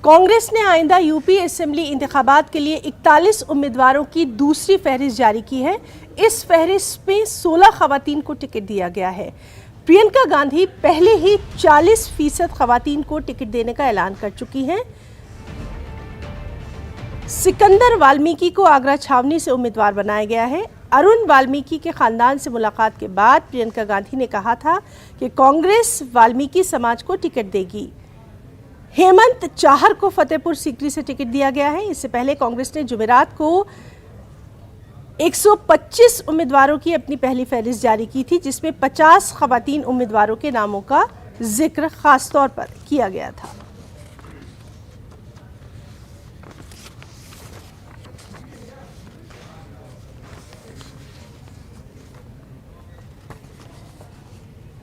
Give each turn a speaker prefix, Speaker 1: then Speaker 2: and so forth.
Speaker 1: कांग्रेस ने आइंदा UP assembly इंतखाबात के लिए 41 उम्मीदवारों की दूसरी फहरिस्त जारी की है। इस फहरिस्त में 16 खवातीन को टिकट दिया गया है। प्रियंका गांधी पहले ही 40% खवातीन को टिकट देने का ऐलान कर चुकी हैं। सिकंदर वाल्मीकि को आगरा छावनी से उम्मीदवार बनाया गया है। अरुण वाल्मीकि के खानदान से मुलाकात के बाद प्रियंका गांधी ने कहा था कि कांग्रेस वाल्मीकि समाज को टिकट देगी। हेमंत चाहर को फतेहपुर सीकरी से टिकट दिया गया है। इससे पहले कांग्रेस ने जुमेरात को 125 उम्मीदवारों की अपनी पहली फहरिस्त जारी की थी, जिसमें 50 खवातीन उम्मीदवारों के नामों का जिक्र खास तौर पर किया गया था।